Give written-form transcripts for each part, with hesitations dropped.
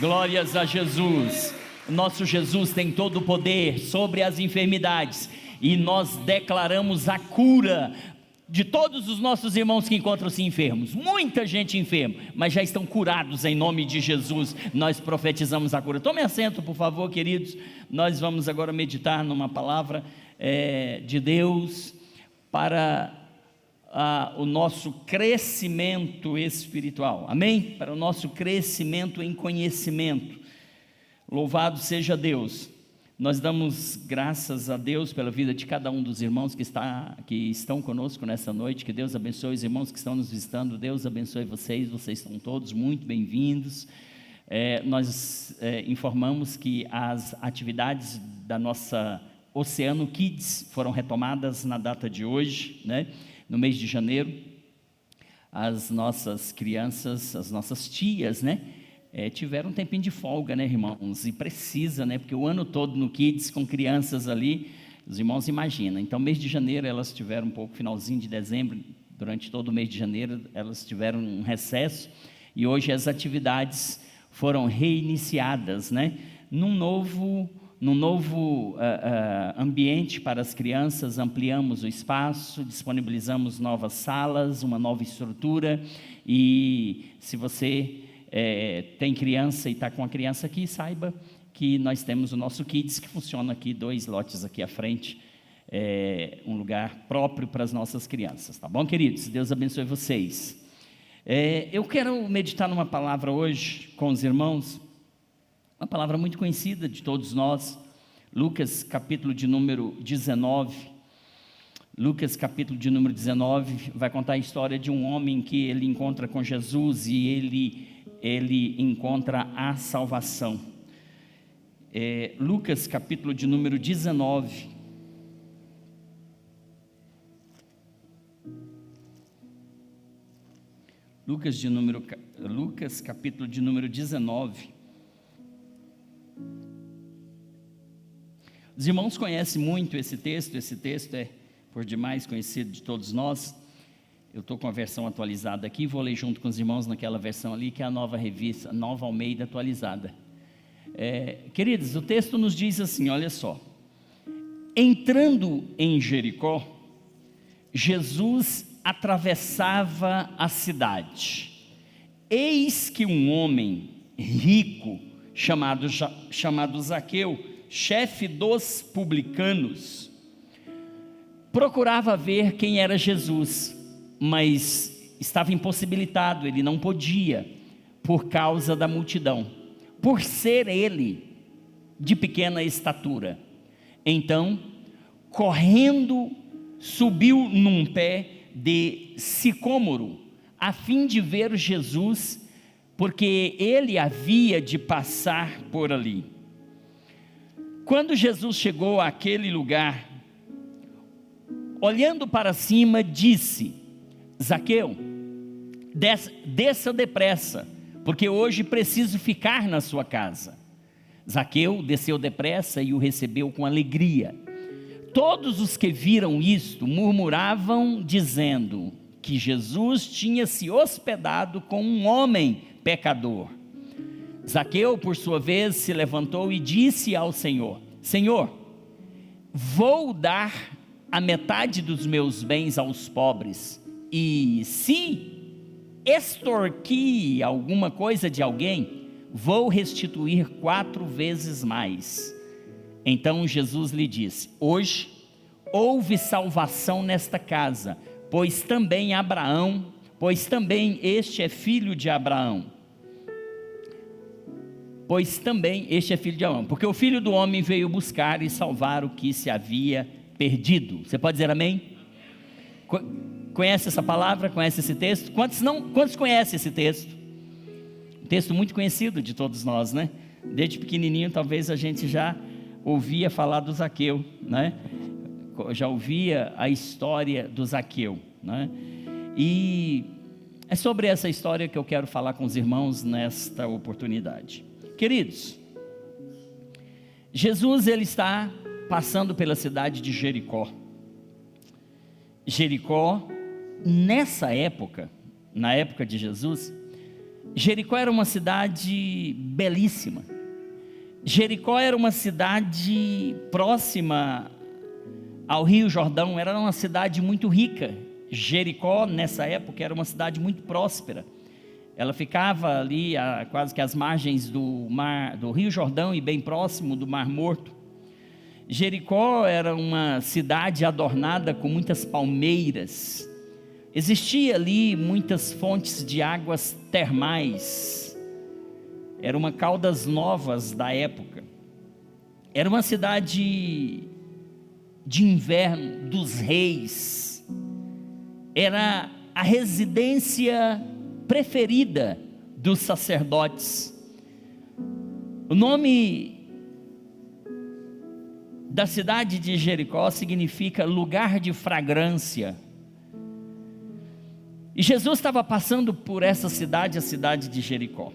Glórias a Jesus. Nosso Jesus tem todo o poder sobre as enfermidades e nós declaramos a cura de todos os nossos irmãos que encontram-se enfermos. Muita gente enferma, mas já estão curados em nome de Jesus. Nós profetizamos a cura. Tome assento, por favor, queridos. Nós vamos agora meditar numa palavra de Deus para o nosso crescimento espiritual, amém? Para o nosso crescimento em conhecimento. Louvado seja Deus. Nós damos graças a Deus pela vida de cada um dos irmãos que estão conosco nessa noite. Que Deus abençoe os irmãos que estão nos visitando. Deus abençoe vocês estão todos muito bem-vindos. Nós informamos que as atividades da nossa Oceano Kids foram retomadas na data de hoje, né? No mês de janeiro. As nossas crianças, as nossas tias, né? Tiveram um tempinho de folga, né, irmãos? E precisa, né? Porque o ano todo no Kids, com crianças ali, os irmãos imaginam. Então, mês de janeiro, elas tiveram um pouco, finalzinho de dezembro, durante todo o mês de janeiro, elas tiveram um recesso. E hoje as atividades foram reiniciadas, né? Num novo ambiente para as crianças. Ampliamos o espaço, disponibilizamos novas salas, uma nova estrutura. E se você tem criança e está com a criança aqui, saiba que nós temos o nosso Kids, que funciona aqui, 2 lotes aqui à frente, um lugar próprio para as nossas crianças, tá bom, queridos? Deus abençoe vocês. Eu quero meditar numa palavra hoje com os irmãos, uma palavra muito conhecida de todos nós, Lucas capítulo de número 19. Lucas capítulo de número 19 vai contar a história de um homem que ele encontra com Jesus e ele encontra a salvação. Lucas capítulo de número 19. Lucas capítulo de número 19. Os irmãos conhecem muito esse texto é por demais conhecido de todos nós. Eu estou com a versão atualizada aqui, vou ler junto com os irmãos naquela versão ali, que é a nova revista, Nova Almeida atualizada. Queridos, o texto nos diz assim, olha só: entrando em Jericó, Jesus atravessava a cidade. Eis que um homem rico, chamado Zaqueu, chefe dos publicanos, procurava ver quem era Jesus, mas estava impossibilitado, ele não podia, por causa da multidão, por ser ele de pequena estatura. Então, correndo, subiu num pé de sicômoro, a fim de ver Jesus, porque ele havia de passar por ali. Quando Jesus chegou àquele lugar, olhando para cima, disse: Zaqueu, desça depressa, porque hoje preciso ficar na sua casa. Zaqueu desceu depressa e o recebeu com alegria. Todos os que viram isto murmuravam, dizendo que Jesus tinha se hospedado com um homem pecador. Zaqueu, por sua vez, se levantou e disse ao Senhor: Senhor, vou dar a metade dos meus bens aos pobres, e se extorqui alguma coisa de alguém, vou restituir 4 vezes mais. Então Jesus lhe disse: hoje houve salvação nesta casa, pois também este é filho de Abraão. Porque o Filho do Homem veio buscar e salvar o que se havia perdido. Você pode dizer amém? Conhece essa palavra? Conhece esse texto? Quantos conhecem esse texto? Um texto muito conhecido de todos nós, né? Desde pequenininho talvez a gente já ouvia falar do Zaqueu, né? Já ouvia a história do Zaqueu, né? E é sobre essa história que eu quero falar com os irmãos nesta oportunidade. Queridos, Jesus ele está passando pela cidade de Jericó. Jericó, nessa época, na época de Jesus, Jericó era uma cidade belíssima. Jericó era uma cidade próxima ao Rio Jordão, era uma cidade muito rica. Jericó, nessa época, era uma cidade muito próspera. Ela ficava ali, quase que às margens do Rio Jordão e bem próximo do Mar Morto. Jericó era uma cidade adornada com muitas palmeiras. Existia ali muitas fontes de águas termais. Era uma Caldas Novas da época. Era uma cidade de inverno dos reis. Era a residência preferida dos sacerdotes. O nome da cidade de Jericó significa lugar de fragrância. E Jesus estava passando por essa cidade, a cidade de Jericó,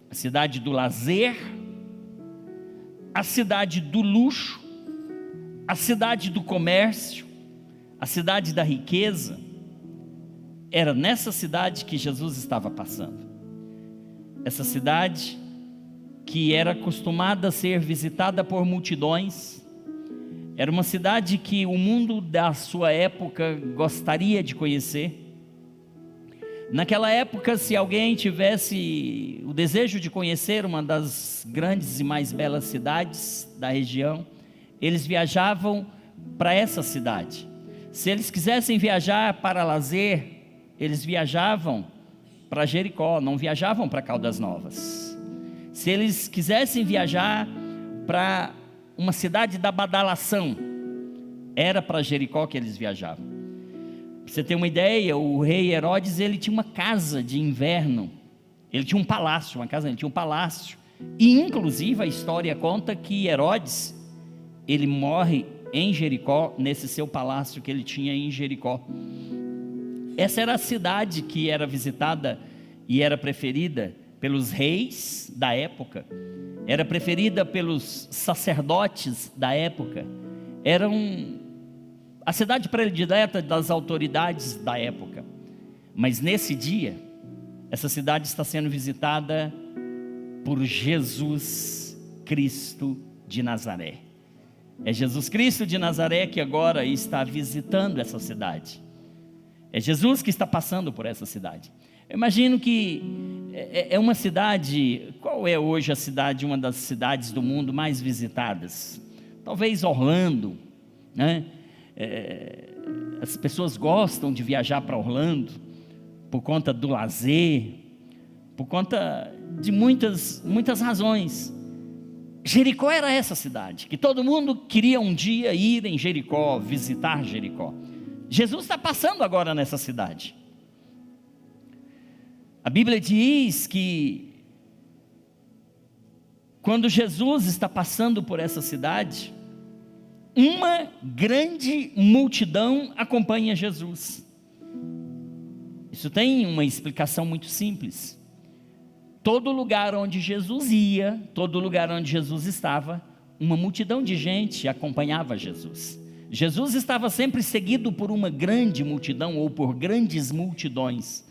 a cidade do lazer, a cidade do luxo, a cidade do comércio, a cidade da riqueza. Era nessa cidade que Jesus estava passando. Essa cidade que era acostumada a ser visitada por multidões, era uma cidade que o mundo da sua época gostaria de conhecer. Naquela época, se alguém tivesse o desejo de conhecer uma das grandes e mais belas cidades da região, eles viajavam para essa cidade. Se eles quisessem viajar para lazer, eles viajavam para Jericó, não viajavam para Caldas Novas. Se eles quisessem viajar para uma cidade da badalação, era para Jericó que eles viajavam. Para você ter uma ideia, o rei Herodes, ele tinha uma casa de inverno, ele tinha um palácio, ele tinha um palácio, e inclusive a história conta que Herodes, ele morre em Jericó, nesse seu palácio que ele tinha em Jericó. Essa era a cidade que era visitada e era preferida pelos reis da época, era preferida pelos sacerdotes da época, era a cidade predileta das autoridades da época. Mas nesse dia, essa cidade está sendo visitada por Jesus Cristo de Nazaré. É Jesus Cristo de Nazaré que agora está visitando essa cidade. É Jesus que está passando por essa cidade. Eu imagino que é uma cidade. Qual é hoje a cidade, uma das cidades do mundo mais visitadas? Talvez Orlando, né? As pessoas gostam de viajar para Orlando por conta do lazer, por conta de muitas razões. Jericó era essa cidade, que todo mundo queria um dia ir em Jericó, visitar Jericó. Jesus está passando agora nessa cidade. A Bíblia diz que quando Jesus está passando por essa cidade, uma grande multidão acompanha Jesus. Isso tem uma explicação muito simples. Todo lugar onde Jesus ia, todo lugar onde Jesus estava, uma multidão de gente acompanhava Jesus. Jesus estava sempre seguido por uma grande multidão ou por grandes multidões.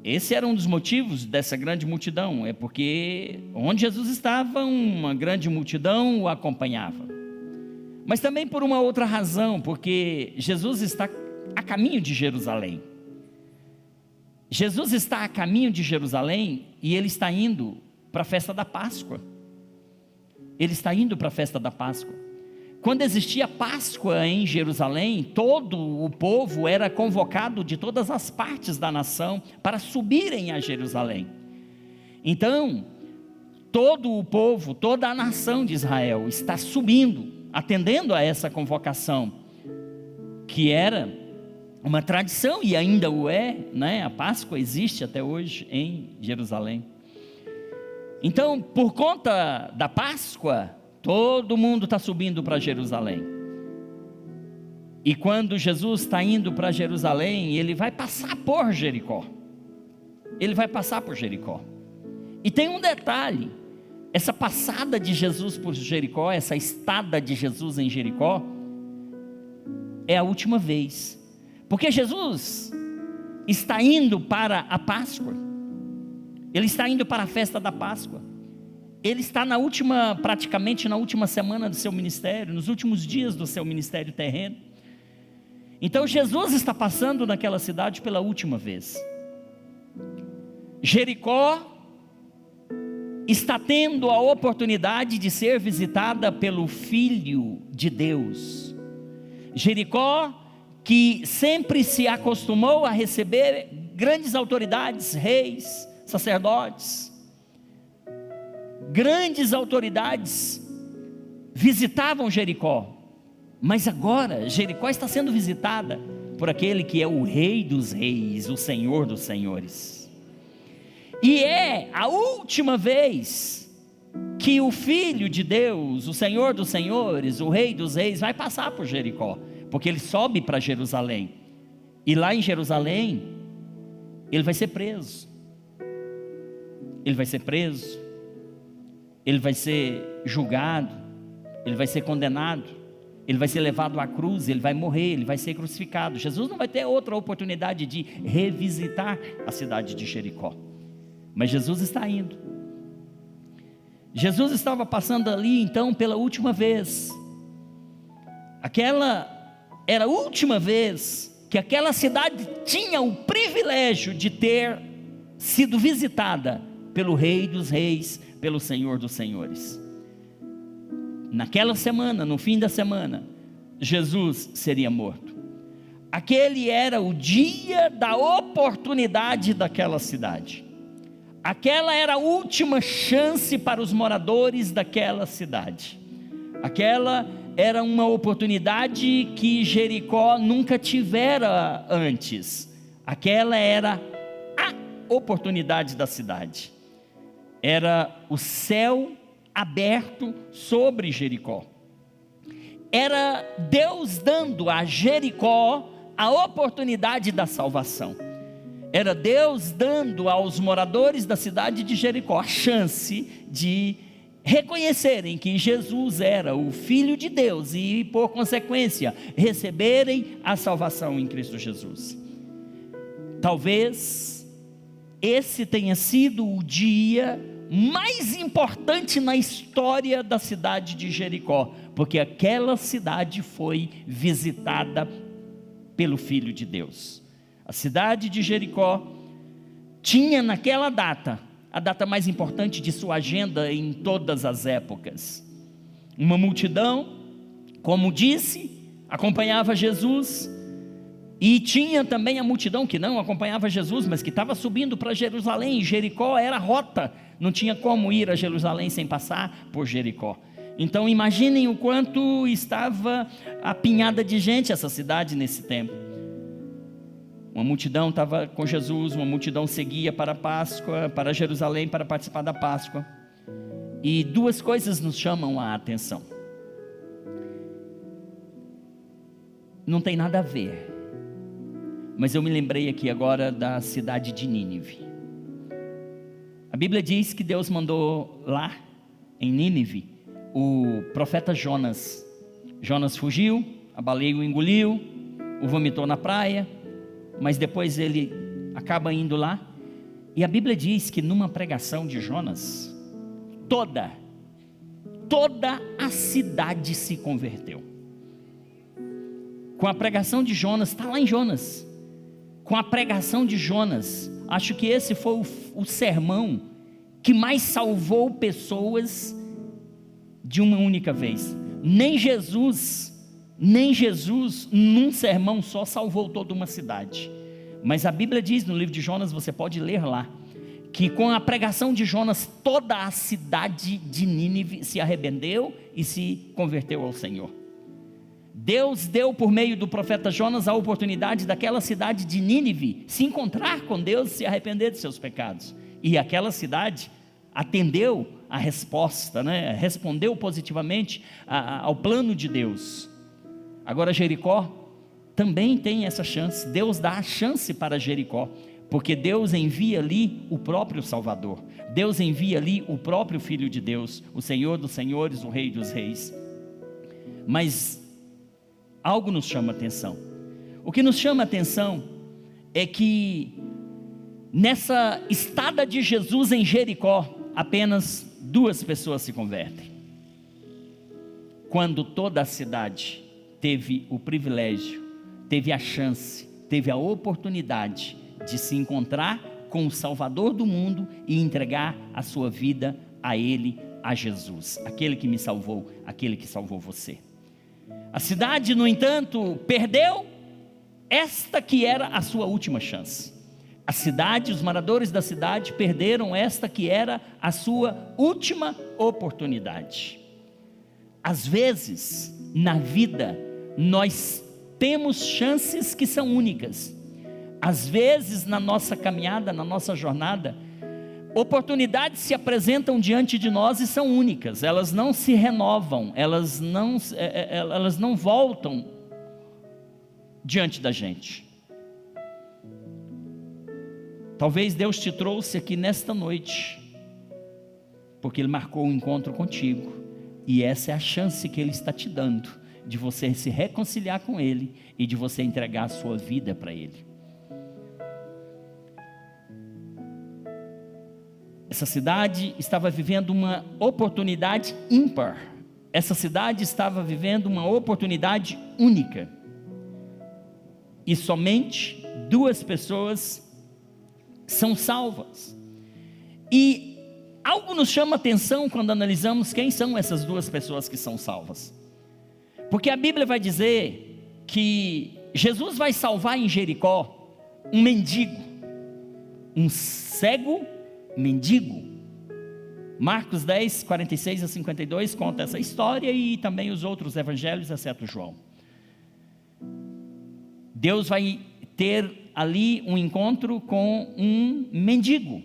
Esse era um dos motivos dessa grande multidão, é porque onde Jesus estava, uma grande multidão o acompanhava. Mas também por uma outra razão, porque Jesus está a caminho de Jerusalém. Jesus está a caminho de Jerusalém e ele está indo para a festa da Páscoa. Ele está indo para a festa da Páscoa. Quando existia Páscoa em Jerusalém, todo o povo era convocado de todas as partes da nação para subirem a Jerusalém. Então, todo o povo, toda a nação de Israel está subindo, atendendo a essa convocação, que era uma tradição e ainda o é, né? A Páscoa existe até hoje em Jerusalém. Então, por conta da Páscoa, todo mundo está subindo para Jerusalém. E quando Jesus está indo para Jerusalém, ele vai passar por Jericó. Ele vai passar por Jericó. E tem um detalhe: essa passada de Jesus por Jericó, essa estada de Jesus em Jericó, é a última vez. Porque Jesus está indo para a Páscoa. Ele está indo para a festa da Páscoa. Ele está praticamente na última semana do seu ministério, nos últimos dias do seu ministério terreno. Então Jesus está passando naquela cidade pela última vez. Jericó está tendo a oportunidade de ser visitada pelo Filho de Deus. Jericó, que sempre se acostumou a receber grandes autoridades, reis, sacerdotes, grandes autoridades visitavam Jericó, mas agora Jericó está sendo visitada por aquele que é o Rei dos Reis, o Senhor dos Senhores. E é a última vez que o Filho de Deus, o Senhor dos Senhores, o Rei dos Reis, vai passar por Jericó, porque ele sobe para Jerusalém, e lá em Jerusalém, ele vai ser preso. Ele vai ser preso, ele vai ser julgado, ele vai ser condenado, ele vai ser levado à cruz, ele vai morrer, ele vai ser crucificado. Jesus não vai ter outra oportunidade de revisitar a cidade de Jericó, mas Jesus está indo. Jesus estava passando ali então pela última vez. Aquela era a última vez que aquela cidade tinha o privilégio de ter sido visitada pelo Rei dos Reis, pelo Senhor dos Senhores. Naquela semana, no fim da semana, Jesus seria morto. Aquele era o dia da oportunidade daquela cidade. Aquela era a última chance para os moradores daquela cidade. Aquela era uma oportunidade que Jericó nunca tivera antes. Aquela era a oportunidade da cidade. Era o céu aberto sobre Jericó. Era Deus dando a Jericó a oportunidade da salvação. Era Deus dando aos moradores da cidade de Jericó a chance de reconhecerem que Jesus era o Filho de Deus e, por consequência, receberem a salvação em Cristo Jesus. Talvez esse tenha sido o dia mais importante na história da cidade de Jericó, porque aquela cidade foi visitada pelo Filho de Deus. A cidade de Jericó tinha naquela data, a data mais importante de sua agenda em todas as épocas. Uma multidão, como disse, acompanhava Jesus, e tinha também a multidão que não acompanhava Jesus, mas que estava subindo para Jerusalém. Jericó era a rota, não tinha como ir a Jerusalém sem passar por Jericó. Então imaginem o quanto estava apinhada de gente essa cidade nesse tempo. Uma multidão estava com Jesus, uma multidão seguia para a Páscoa, para Jerusalém para participar da Páscoa. E duas coisas nos chamam a atenção. Não tem nada a ver, mas eu me lembrei aqui agora da cidade de Nínive. A Bíblia diz que Deus mandou lá em Nínive o profeta Jonas. Jonas fugiu, a baleia o engoliu, o vomitou na praia, mas depois ele acaba indo lá, e a Bíblia diz que numa pregação de Jonas, toda a cidade se converteu. Com a pregação de Jonas, está lá em Jonas, com a pregação de Jonas, acho que esse foi o sermão que mais salvou pessoas de uma única vez. Nem Jesus, num sermão só, salvou toda uma cidade. Mas a Bíblia diz no livro de Jonas, você pode ler lá, que com a pregação de Jonas, toda a cidade de Nínive se arrependeu e se converteu ao Senhor. Deus deu por meio do profeta Jonas a oportunidade daquela cidade de Nínive se encontrar com Deus e se arrepender de seus pecados. E aquela cidade atendeu a resposta, respondeu positivamente ao plano de Deus. Agora Jericó também tem essa chance. Deus dá a chance para Jericó, porque Deus envia ali o próprio Salvador. Deus envia ali o próprio Filho de Deus, o Senhor dos Senhores, o Rei dos Reis. Mas algo nos chama a atenção. O que nos chama a atenção é que Nessa estada de Jesus em Jericó, apenas 2 pessoas se convertem. Quando toda a cidade teve o privilégio, teve a chance, teve a oportunidade de se encontrar com o Salvador do mundo e entregar a sua vida a Ele, a Jesus, aquele que me salvou, aquele que salvou você. A cidade, no entanto, perdeu esta que era a sua última chance. A cidade, os moradores da cidade perderam esta que era a sua última oportunidade. Às vezes, na vida, nós temos chances que são únicas. Às vezes, na nossa caminhada, na nossa jornada, oportunidades se apresentam diante de nós e são únicas. Elas não se renovam, elas não voltam diante da gente. Talvez Deus te trouxe aqui nesta noite, porque Ele marcou um encontro contigo, e essa é a chance que Ele está te dando, de você se reconciliar com Ele, e de você entregar a sua vida para Ele. Essa cidade estava vivendo uma oportunidade ímpar, essa cidade estava vivendo uma oportunidade única, e somente 2 pessoas são salvas. E algo nos chama atenção quando analisamos quem são essas 2 pessoas que são salvas, porque a Bíblia vai dizer que Jesus vai salvar em Jericó um mendigo, um cego mendigo. Marcos 10, 46 a 52 conta essa história, e também os outros evangelhos, exceto João. Deus vai ter ali um encontro com um mendigo.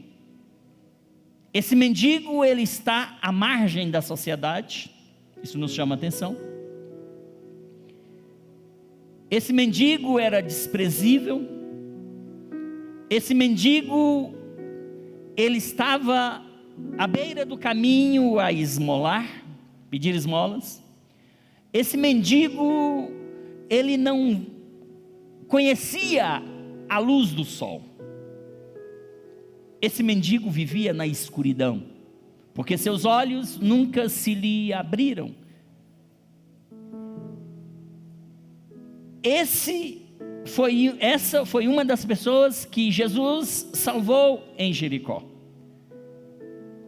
Esse mendigo, ele está à margem da sociedade, isso nos chama atenção. Esse mendigo era desprezível, esse mendigo, ele estava à beira do caminho a esmolar, pedir esmolas. Esse mendigo, ele não conhecia a luz do sol. Esse mendigo vivia na escuridão, porque seus olhos nunca se lhe abriram. Essa foi uma das pessoas que Jesus salvou em Jericó.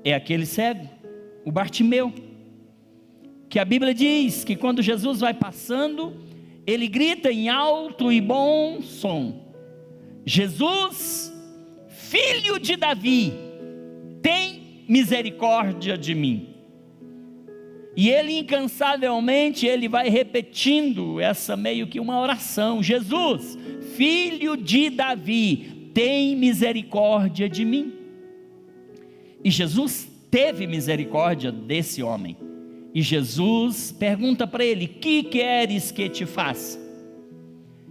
É aquele cego, o Bartimeu, que a Bíblia diz que quando Jesus vai passando, ele grita em alto e bom som: Jesus, filho de Davi, tem misericórdia de mim. E ele incansavelmente, ele vai repetindo essa meio que uma oração: Jesus, filho de Davi, tem misericórdia de mim. E Jesus teve misericórdia desse homem. E Jesus pergunta para ele: que queres que te faça?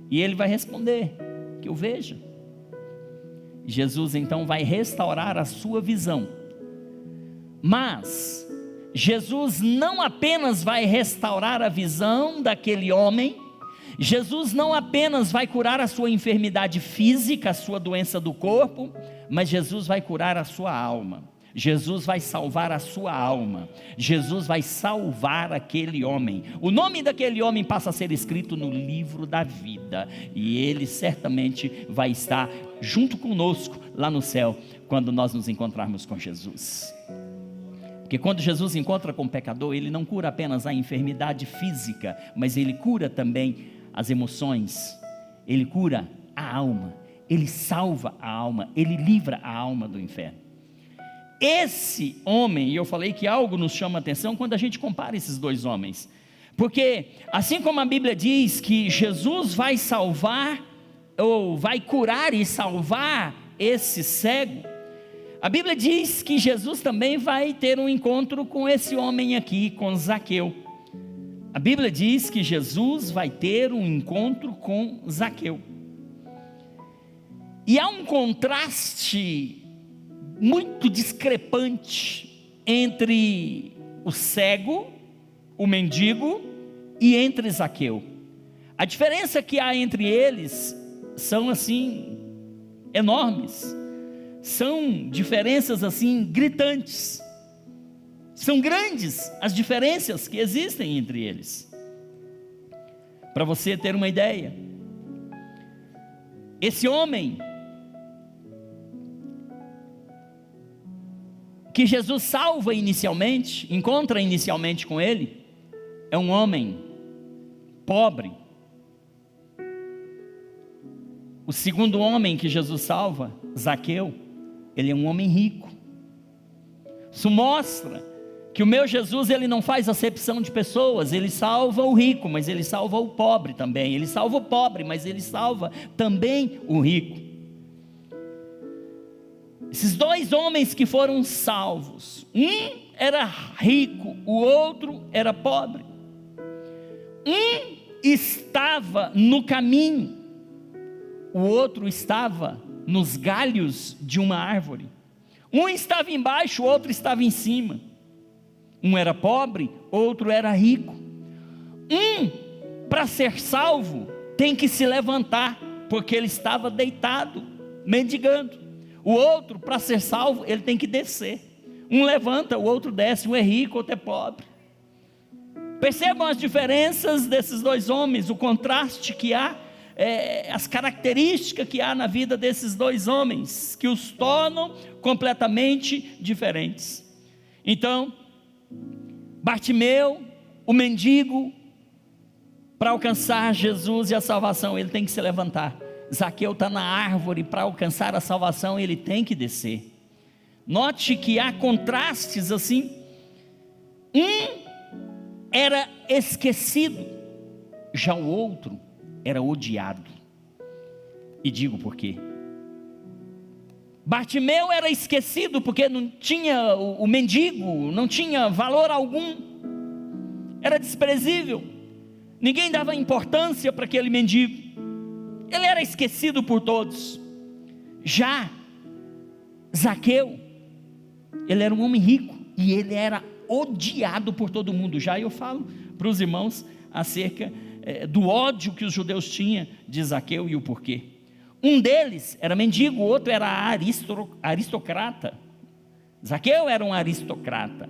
E ele vai responder: que eu veja. Jesus então vai restaurar a sua visão. Mas Jesus não apenas vai restaurar a visão daquele homem, Jesus não apenas vai curar a sua enfermidade física, a sua doença do corpo, mas Jesus vai curar a sua alma. Jesus vai salvar a sua alma. Jesus vai salvar aquele homem. O nome daquele homem passa a ser escrito no livro da vida, e ele certamente vai estar junto conosco lá no céu, quando nós nos encontrarmos com Jesus. Porque quando Jesus encontra com o pecador, ele não cura apenas a enfermidade física, mas ele cura também as emoções, ele cura a alma, ele salva a alma, ele livra a alma do inferno. Esse homem, e eu falei que algo nos chama a atenção quando a gente compara esses 2 homens, porque assim como a Bíblia diz que Jesus vai salvar, ou vai curar e salvar esse cego, a Bíblia diz que Jesus também vai ter um encontro com esse homem aqui, com Zaqueu. A Bíblia diz que Jesus vai ter um encontro com Zaqueu. E há um contraste muito discrepante entre o cego, o mendigo, e entre Zaqueu. A diferença que há entre eles são assim enormes. São diferenças assim gritantes. São grandes as diferenças que existem entre eles. Para você ter uma ideia, esse homem que Jesus salva inicialmente, encontra inicialmente com ele, é um homem pobre. O segundo homem que Jesus salva, Zaqueu, ele é um homem rico. Isso mostra que o meu Jesus, ele não faz acepção de pessoas. Ele salva o rico, mas ele salva o pobre também. Ele salva o pobre, mas ele salva também o rico. Esses dois homens que foram salvos, um era rico, o outro era pobre. Um estava no caminho, o outro estava nos galhos de uma árvore. Um estava embaixo, o outro estava em cima. Um era pobre, outro era rico. Um, para ser salvo, tem que se levantar, porque ele estava deitado, mendigando. O outro, para ser salvo, ele tem que descer. Um levanta, o outro desce. Um é rico, o outro é pobre. Percebam as diferenças desses dois homens, o contraste que há, as características que há na vida desses dois homens, que os tornam completamente diferentes. Então, Bartimeu, o mendigo, para alcançar Jesus e a salvação, ele tem que se levantar. Zaqueu está na árvore, para alcançar a salvação, ele tem que descer. Note que há contrastes assim. Um era esquecido, já o outro era odiado. E digo por quê. Bartimeu era esquecido porque não tinha, o mendigo não tinha valor algum, era desprezível, ninguém dava importância para aquele mendigo, ele era esquecido por todos. Já Zaqueu, ele era um homem rico e ele era odiado por todo mundo. Já eu falo para os irmãos acerca do ódio que os judeus tinham de Zaqueu e o porquê. Um deles era mendigo, o outro era aristocrata. Zaqueu era um aristocrata.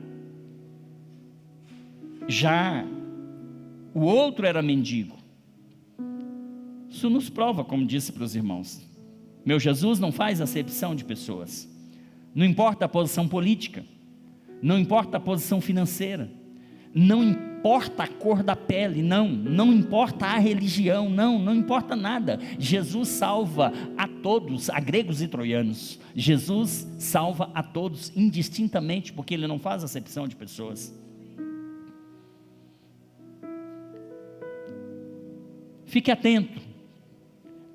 Já o outro era mendigo. Isso nos prova, como disse para os irmãos, meu Jesus não faz acepção de pessoas. Não importa a posição política, não importa a posição financeira, não importa a cor da pele, não importa a religião, não importa nada. Jesus salva a todos, a gregos e troianos. Jesus salva a todos indistintamente, porque ele não faz acepção de pessoas. Fique atento,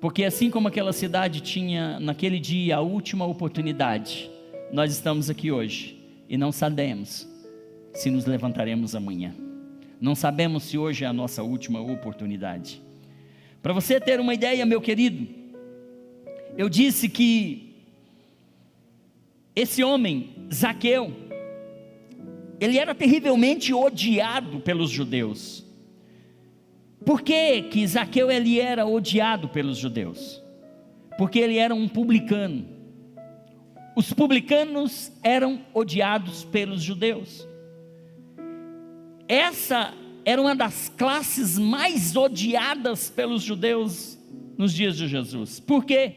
porque assim como aquela cidade tinha naquele dia a última oportunidade, nós estamos aqui hoje e não sabemos se nos levantaremos amanhã. Não sabemos se hoje é a nossa última oportunidade. Para você ter uma ideia, meu querido, eu disse que esse homem, Zaqueu, ele era terrivelmente odiado pelos judeus. Por que Zaqueu ele era odiado pelos judeus? Porque ele era um publicano. Os publicanos eram odiados pelos judeus. Essa era uma das classes mais odiadas pelos judeus nos dias de Jesus. Por quê?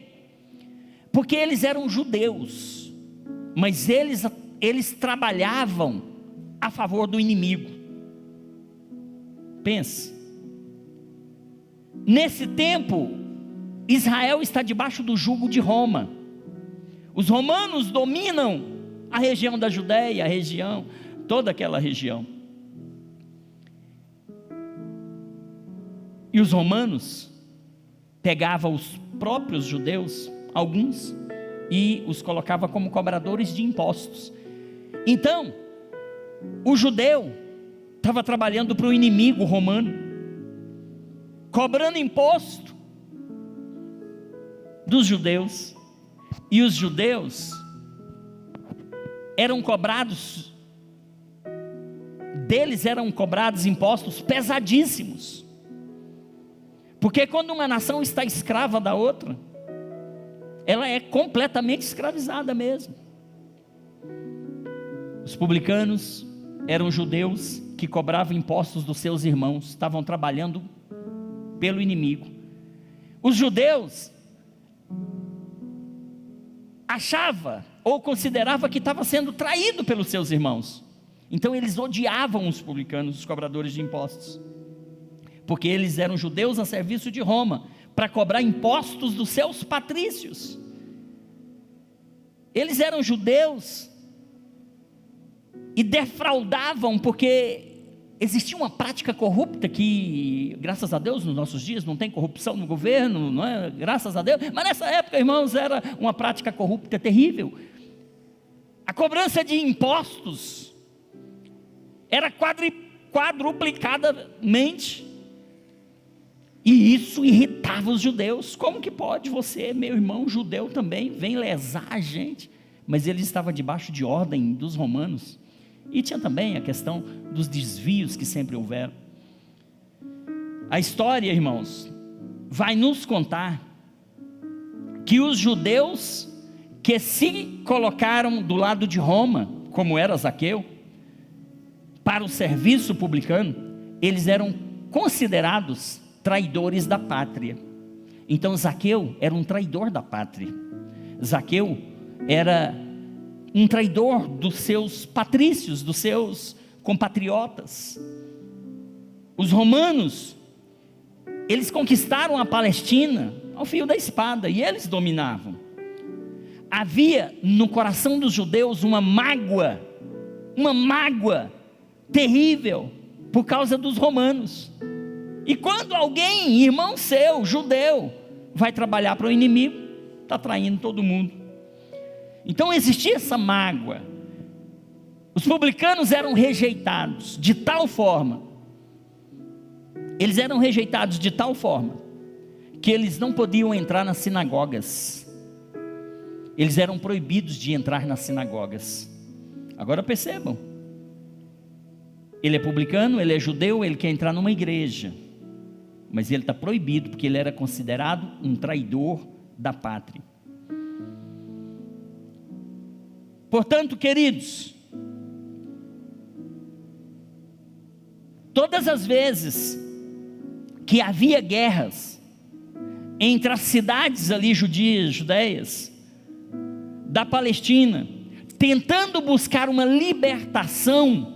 Porque eles eram judeus, mas eles trabalhavam a favor do inimigo. Pense, nesse tempo, Israel está debaixo do jugo de Roma. Os romanos dominam a região da Judéia, toda aquela região. E os romanos pegavam os próprios judeus, alguns, e os colocavam como cobradores de impostos. Então, o judeu estava trabalhando para o inimigo romano, cobrando imposto dos judeus. E os judeus eram cobrados impostos pesadíssimos. Porque quando uma nação está escrava da outra, ela é completamente escravizada mesmo. Os publicanos eram judeus que cobravam impostos dos seus irmãos, estavam trabalhando pelo inimigo. Os judeus achavam ou consideravam que estava sendo traído pelos seus irmãos. Então eles odiavam os publicanos, os cobradores de impostos, porque eles eram judeus a serviço de Roma, para cobrar impostos dos seus patrícios. Eles eram judeus e defraudavam, porque existia uma prática corrupta que, graças a Deus, nos nossos dias não tem corrupção no governo, não é? Graças a Deus, mas nessa época, irmãos, era uma prática corrupta terrível. A cobrança de impostos era quadruplicadamente, e isso irritava os judeus. Como que pode você, meu irmão judeu também, vem lesar a gente? Mas ele estava debaixo de ordem dos romanos. E tinha também a questão dos desvios que sempre houveram. A história, irmãos, vai nos contar que os judeus que se colocaram do lado de Roma, como era Zaqueu, para o serviço publicano, eles eram considerados traidores da pátria. Então Zaqueu era um traidor da pátria. Zaqueu era um traidor dos seus patrícios, dos seus compatriotas. Os romanos, eles conquistaram a Palestina ao fio da espada, e eles dominavam. Havia no coração dos judeus uma mágoa terrível, por causa dos romanos. E quando alguém, irmão seu, judeu, vai trabalhar para o inimigo, está traindo todo mundo. Então existia essa mágoa. Os publicanos eram rejeitados de tal forma, que eles não podiam entrar nas sinagogas. Eles eram proibidos de entrar nas sinagogas. Agora percebam, ele é publicano, ele é judeu, ele quer entrar numa igreja, mas ele está proibido, porque ele era considerado um traidor da pátria. Portanto, queridos, todas as vezes que havia guerras entre as cidades ali judeias da Palestina, tentando buscar uma libertação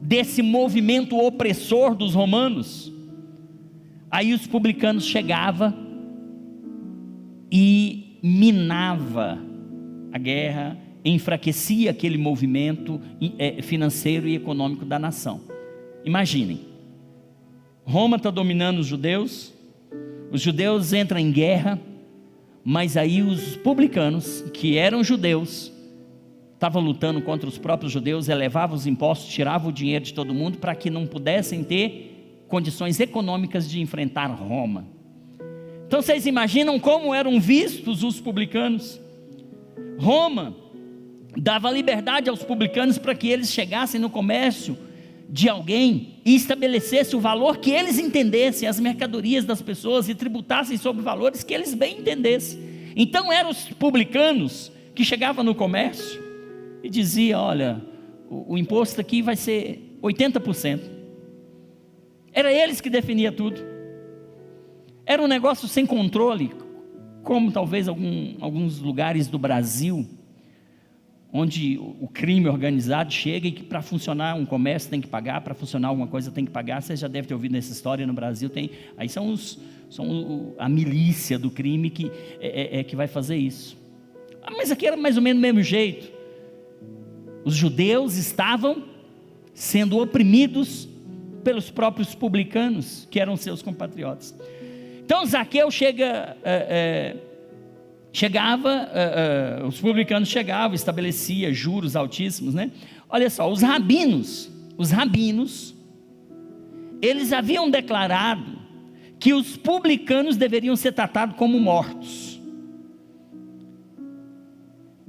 desse movimento opressor dos romanos, aí os publicanos chegavam e minava a guerra, enfraquecia aquele movimento financeiro e econômico da nação. Imaginem, Roma está dominando os judeus entram em guerra, mas aí os publicanos, que eram judeus, estavam lutando contra os próprios judeus, elevavam os impostos, tiravam o dinheiro de todo mundo, para que não pudessem ter condições econômicas de enfrentar Roma. Então vocês imaginam como eram vistos os publicanos? Roma dava liberdade aos publicanos para que eles chegassem no comércio de alguém e estabelecessem o valor que eles entendessem, as mercadorias das pessoas, e tributassem sobre valores que eles bem entendessem. Então eram os publicanos que chegavam no comércio e diziam: olha, o imposto aqui vai ser 80%. Era eles que definiam tudo. Era um negócio sem controle, como talvez alguns lugares do Brasil, onde o crime organizado chega e que para funcionar um comércio tem que pagar, para funcionar alguma coisa tem que pagar. Você já deve ter ouvido nessa história. No Brasil tem, aí são a milícia do crime que vai fazer isso. Mas aqui era mais ou menos do mesmo jeito. Os judeus estavam sendo oprimidos pelos próprios publicanos, que eram seus compatriotas. Então Zaqueu os publicanos chegavam, estabelecia juros altíssimos, né? Olha só, os rabinos, eles haviam declarado que os publicanos deveriam ser tratados como mortos,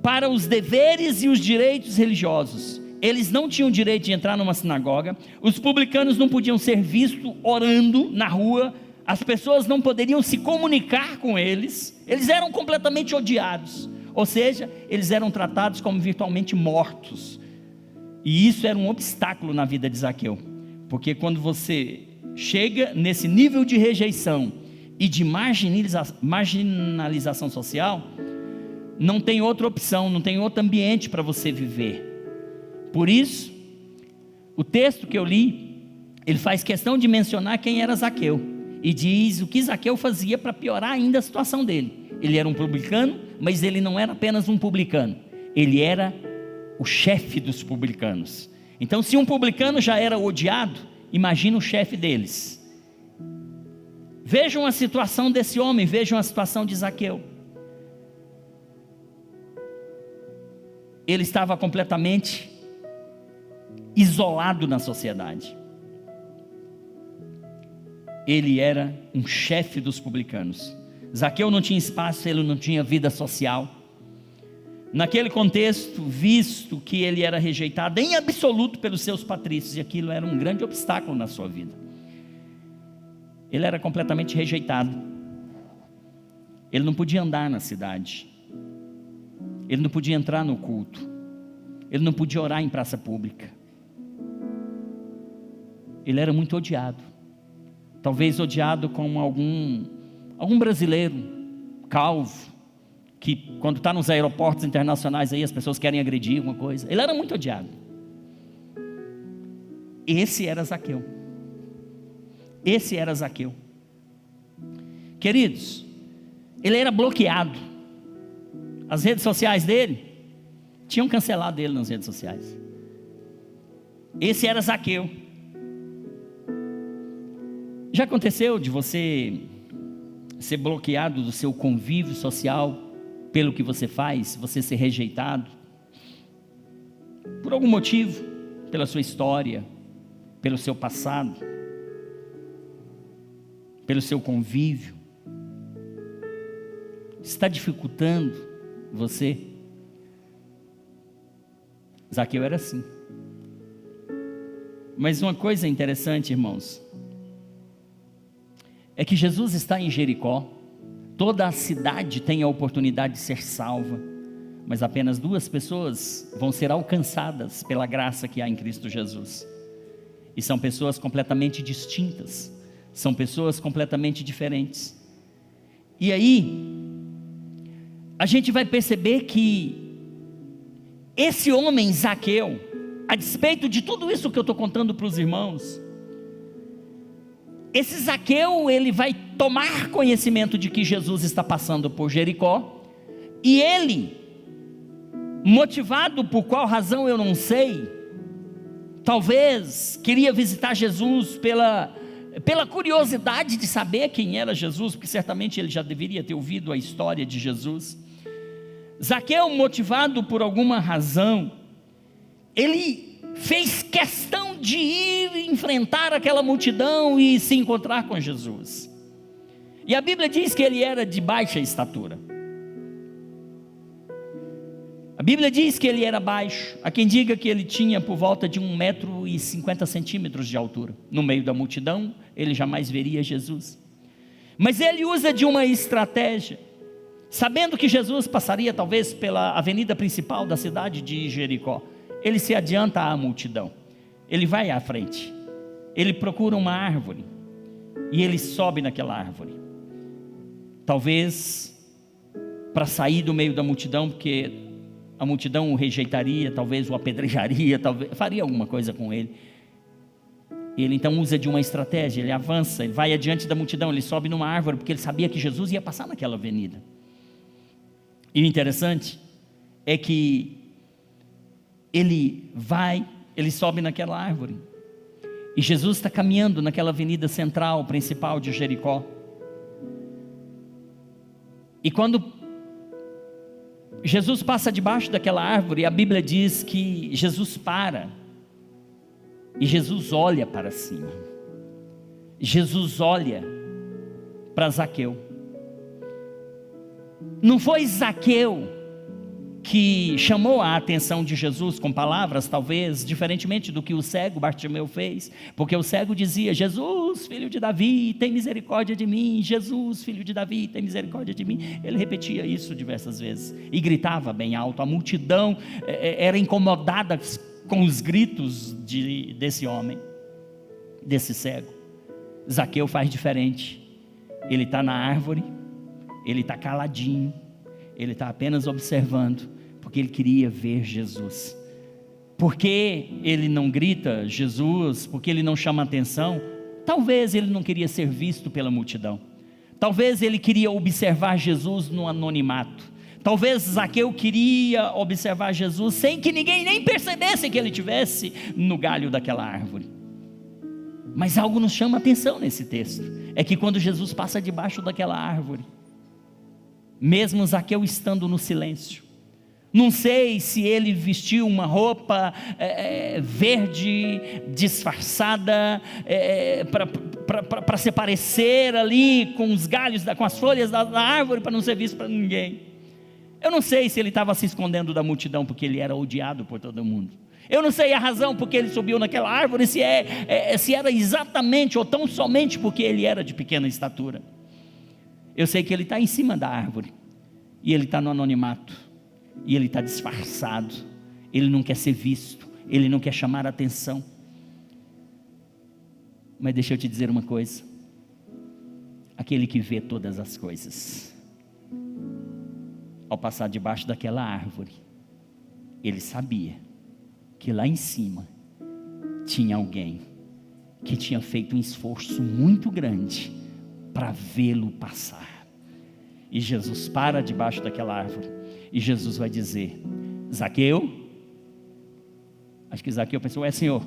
para os deveres e os direitos religiosos. Eles não tinham direito de entrar numa sinagoga, os publicanos não podiam ser vistos orando na rua, as pessoas não poderiam se comunicar com eles, eles eram completamente odiados, ou seja, eles eram tratados como virtualmente mortos, e isso era um obstáculo na vida de Zaqueu, porque quando você chega nesse nível de rejeição e de marginalização social, não tem outra opção, não tem outro ambiente para você viver. Por isso, o texto que eu li, ele faz questão de mencionar quem era Zaqueu, e diz o que Zaqueu fazia para piorar ainda a situação dele. Ele era um publicano, mas ele não era apenas um publicano, ele era o chefe dos publicanos. Então, se um publicano já era odiado, imagina o chefe deles. Vejam a situação desse homem, vejam a situação de Zaqueu. Ele estava completamente isolado na sociedade. Ele era um chefe dos publicanos. Zaqueu não tinha espaço, ele não tinha vida social. Naquele contexto, visto que ele era rejeitado em absoluto pelos seus patrícios, e aquilo era um grande obstáculo na sua vida. Ele era completamente rejeitado. Ele não podia andar na cidade. Ele não podia entrar no culto. Ele não podia orar em praça pública. Ele era muito odiado. Talvez odiado como algum brasileiro calvo, que quando está nos aeroportos internacionais aí as pessoas querem agredir alguma coisa. Ele era muito odiado. Esse era Zaqueu. Esse era Zaqueu. Queridos, ele era bloqueado. As redes sociais dele tinham cancelado ele nas redes sociais. Esse era Zaqueu. Já aconteceu de você ser bloqueado do seu convívio social pelo que você faz, você ser rejeitado por algum motivo, pela sua história, pelo seu passado, pelo seu convívio? Está dificultando você? Zaqueu era assim. Mas uma coisa interessante, irmãos, é que Jesus está em Jericó, toda a cidade tem a oportunidade de ser salva, mas apenas 2 pessoas vão ser alcançadas pela graça que há em Cristo Jesus, e são pessoas completamente distintas, são pessoas completamente diferentes. E aí, a gente vai perceber que esse homem Zaqueu, a despeito de tudo isso que eu estou contando para os irmãos, esse Zaqueu, ele vai tomar conhecimento de que Jesus está passando por Jericó, e ele, motivado por qual razão eu não sei, talvez queria visitar Jesus pela curiosidade de saber quem era Jesus, porque certamente ele já deveria ter ouvido a história de Jesus. Zaqueu, motivado por alguma razão, ele fez questão de ir enfrentar aquela multidão e se encontrar com Jesus. E a Bíblia diz que ele era de baixa estatura. A Bíblia diz que ele era baixo. Há quem diga que ele tinha por volta de 1,50 m de altura. No meio da multidão, ele jamais veria Jesus. Mas ele usa de uma estratégia, sabendo que Jesus passaria talvez pela avenida principal da cidade de Jericó. Ele se adianta à multidão, ele vai à frente, ele procura uma árvore, e ele sobe naquela árvore, talvez para sair do meio da multidão, porque a multidão o rejeitaria, talvez o apedrejaria, talvez faria alguma coisa com ele. Ele então usa de uma estratégia, ele avança, ele vai adiante da multidão, ele sobe numa árvore, porque ele sabia que Jesus ia passar naquela avenida. E o interessante é que ele sobe naquela árvore, e Jesus está caminhando naquela avenida central, principal de Jericó, e quando Jesus passa debaixo daquela árvore, a Bíblia diz que Jesus para, e Jesus olha para cima, Jesus olha para Zaqueu. Não foi Zaqueu que chamou a atenção de Jesus com palavras, talvez, diferentemente do que o cego Bartimeu fez, porque o cego dizia: Jesus, filho de Davi, tem misericórdia de mim, Jesus, filho de Davi, tem misericórdia de mim. Ele repetia isso diversas vezes, e gritava bem alto. A multidão era incomodada com os gritos desse homem, desse cego. Zaqueu faz diferente. Ele está na árvore, ele está caladinho, ele está apenas observando, porque ele queria ver Jesus. Por que ele não grita Jesus? Porque ele não chama atenção? Talvez ele não queria ser visto pela multidão. Talvez ele queria observar Jesus no anonimato. Talvez Zaqueu queria observar Jesus sem que ninguém nem percebesse que ele estivesse no galho daquela árvore. Mas algo nos chama atenção nesse texto, é que quando Jesus passa debaixo daquela árvore, mesmo Zaqueu estando no silêncio, não sei se ele vestiu uma roupa verde, disfarçada, para se parecer ali com os galhos, com as folhas da árvore, para não ser visto para ninguém. Eu não sei se ele estava se escondendo da multidão, porque ele era odiado por todo mundo. Eu não sei a razão porque ele subiu naquela árvore, se era exatamente ou tão somente porque ele era de pequena estatura. Eu sei que ele está em cima da árvore, e ele está no anonimato, e ele está disfarçado, ele não quer ser visto, ele não quer chamar a atenção. Mas deixa eu te dizer uma coisa: aquele que vê todas as coisas, ao passar debaixo daquela árvore, ele sabia que lá em cima tinha alguém que tinha feito um esforço muito grande para vê-lo passar. E Jesus para debaixo daquela árvore, e Jesus vai dizer: Zaqueu. Acho que Zaqueu pensou: Senhor,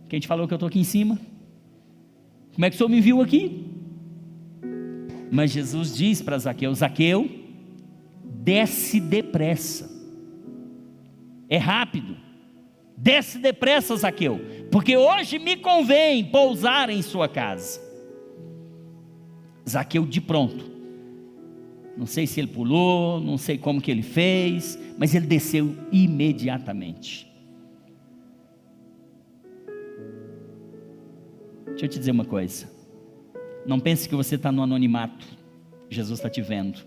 quem te falou que eu estou aqui em cima? Como é que o Senhor me viu aqui? Mas Jesus diz para Zaqueu: Zaqueu, desce depressa. É rápido. Desce depressa, Zaqueu, porque hoje me convém pousar em sua casa. Zaqueu de pronto, não sei se ele pulou, não sei como que ele fez, mas ele desceu imediatamente. Deixa eu te dizer uma coisa: não pense que você está no anonimato. Jesus está te vendo,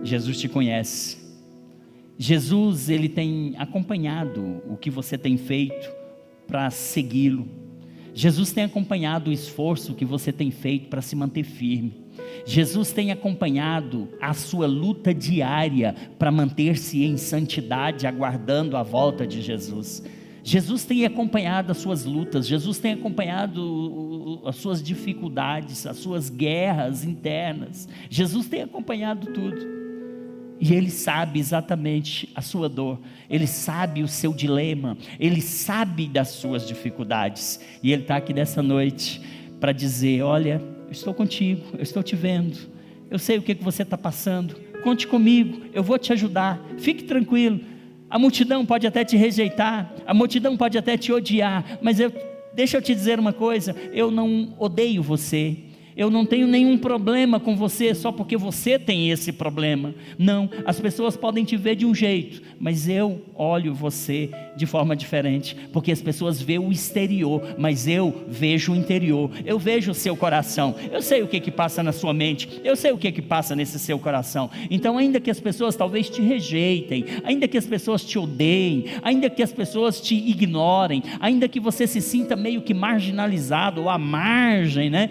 Jesus te conhece. Jesus, ele tem acompanhado o que você tem feito para segui-lo. Jesus tem acompanhado o esforço que você tem feito para se manter firme. Jesus tem acompanhado a sua luta diária para manter-se em santidade, aguardando a volta de Jesus. Jesus tem acompanhado as suas lutas, Jesus tem acompanhado as suas dificuldades, as suas guerras internas. Jesus tem acompanhado tudo. E Ele sabe exatamente a sua dor, Ele sabe o seu dilema, Ele sabe das suas dificuldades. E Ele está aqui nessa noite para dizer: olha, eu estou contigo, eu estou te vendo, eu sei o que você está passando, conte comigo, eu vou te ajudar, fique tranquilo. A multidão pode até te rejeitar, a multidão pode até te odiar, mas deixa eu te dizer uma coisa: eu não odeio você. Eu não tenho nenhum problema com você só porque você tem esse problema. Não, as pessoas podem te ver de um jeito, mas eu olho você de forma diferente, porque as pessoas veem o exterior, mas eu vejo o interior, eu vejo o seu coração, eu sei o que passa na sua mente, eu sei o que passa nesse seu coração. Então, ainda que as pessoas talvez te rejeitem, ainda que as pessoas te odeiem, ainda que as pessoas te ignorem, ainda que você se sinta meio que marginalizado ou à margem, né,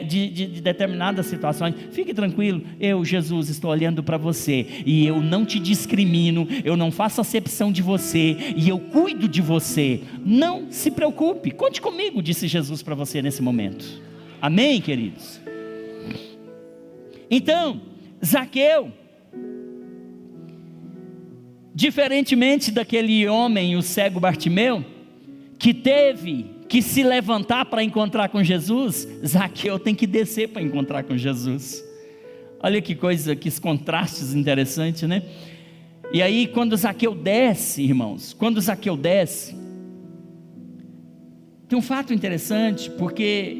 de determinadas situações, fique tranquilo, eu, Jesus, estou olhando para você, e eu não te discrimino, eu não faço acepção de você, e eu cuido de você. Não se preocupe, conte comigo, disse Jesus para você nesse momento. Amém, queridos? Então, Zaqueu, diferentemente daquele homem, o cego Bartimeu, que teve que se levantar para encontrar com Jesus, Zaqueu tem que descer para encontrar com Jesus. Olha que coisa, que contrastes interessantes, né? E aí quando Zaqueu desce, irmãos, tem um fato interessante, porque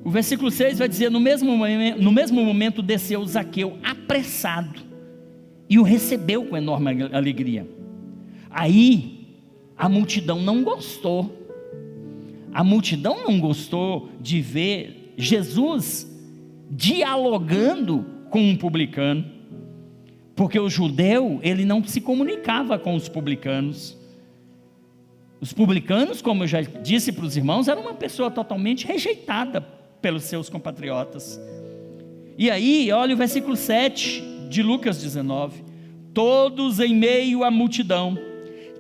o versículo 6 vai dizer: no mesmo momento desceu Zaqueu apressado, e o recebeu com enorme alegria. Aí a multidão não gostou. A multidão não gostou de ver Jesus dialogando com um publicano, porque o judeu, ele não se comunicava com os publicanos. Os publicanos, como eu já disse para os irmãos, eram uma pessoa totalmente rejeitada pelos seus compatriotas. E aí, olha o versículo 7 de Lucas 19: todos em meio à multidão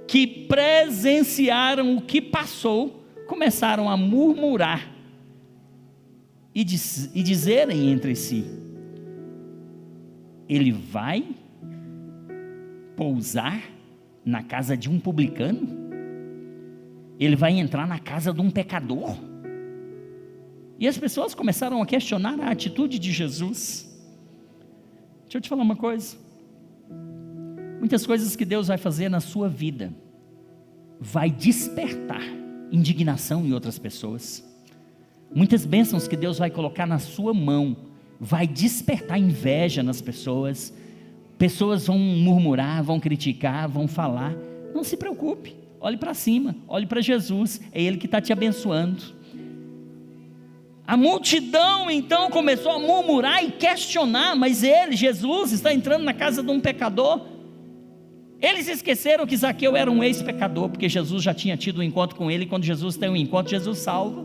que presenciaram o que passou, começaram a murmurar e dizerem entre si: ele vai pousar na casa de um publicano? Ele vai entrar na casa de um pecador? E as pessoas começaram a questionar a atitude de Jesus. Deixa eu te falar uma coisa. Muitas coisas que Deus vai fazer na sua vida vai despertar indignação em outras pessoas. Muitas bênçãos que Deus vai colocar na sua mão vai despertar inveja nas pessoas. Pessoas vão murmurar, vão criticar, vão falar. Não se preocupe, olhe para cima, olhe para Jesus, é Ele que está te abençoando. A multidão então começou a murmurar e questionar: mas ele, Jesus, está entrando na casa de um pecador? Eles esqueceram que Zaqueu era um ex-pecador, porque Jesus já tinha tido um encontro com ele, e quando Jesus tem um encontro, Jesus salva.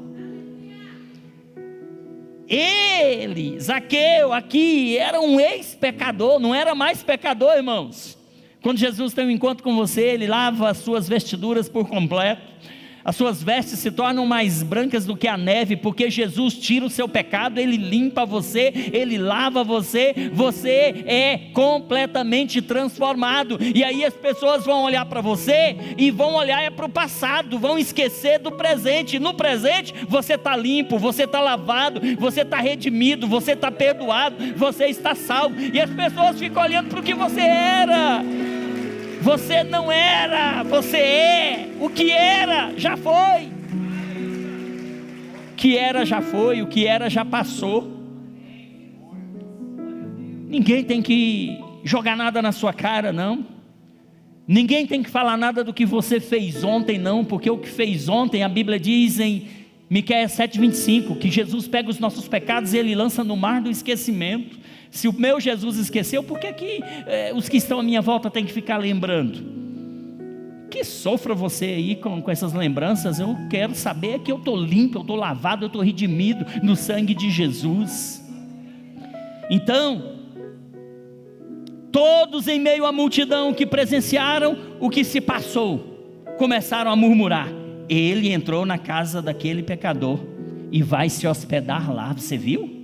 Ele, Zaqueu, aqui, era um ex-pecador, não era mais pecador, irmãos. Quando Jesus tem um encontro com você, Ele lava as suas vestiduras por completo, as suas vestes se tornam mais brancas do que a neve, porque Jesus tira o seu pecado, Ele limpa você, Ele lava você, você é completamente transformado. E aí as pessoas vão olhar para você e vão olhar para o passado, vão esquecer do presente. No presente você está limpo, você está lavado, você está redimido, você está perdoado, você está salvo. E as pessoas ficam olhando para o que você era. Você não era, você é. O que era, já foi. O que era, já foi. O que era, já passou. Ninguém tem que jogar nada na sua cara, não. Ninguém tem que falar nada do que você fez ontem, não. Porque o que fez ontem, a Bíblia diz em Miqueias 7,25, que Jesus pega os nossos pecados e Ele lança no mar do esquecimento. Se o meu Jesus esqueceu, por que os que estão à minha volta têm que ficar lembrando? Que sofra você aí com essas lembranças. Eu quero saber que eu estou limpo, eu estou lavado, eu estou redimido no sangue de Jesus. Então, todos em meio à multidão que presenciaram o que se passou, começaram a murmurar: ele entrou na casa daquele pecador e vai se hospedar lá. Você viu?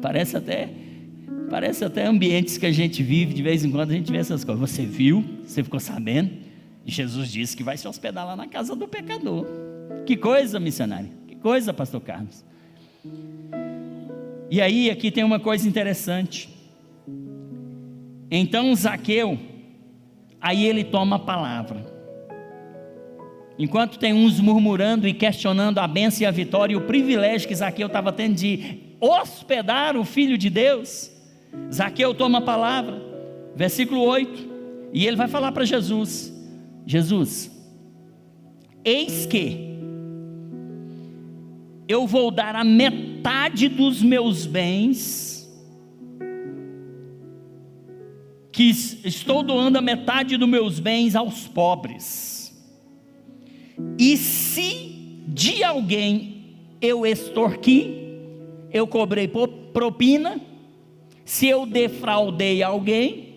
Parece até ambientes que a gente vive, de vez em quando a gente vê essas coisas. Você viu? Você ficou sabendo? Jesus disse que vai se hospedar lá na casa do pecador. Que coisa, missionário, que coisa, pastor Carlos. E aí, aqui tem uma coisa interessante. Então Zaqueu, aí ele toma a palavra. Enquanto tem uns murmurando e questionando a bênção e a vitória e o privilégio que Zaqueu estava tendo de hospedar o Filho de Deus, Zaqueu toma a palavra, versículo 8, e ele vai falar para Jesus: Jesus, eis que eu vou dar a metade dos meus bens, que estou doando a metade dos meus bens aos pobres. E se de alguém eu extorqui, eu cobrei propina, se eu defraudei alguém,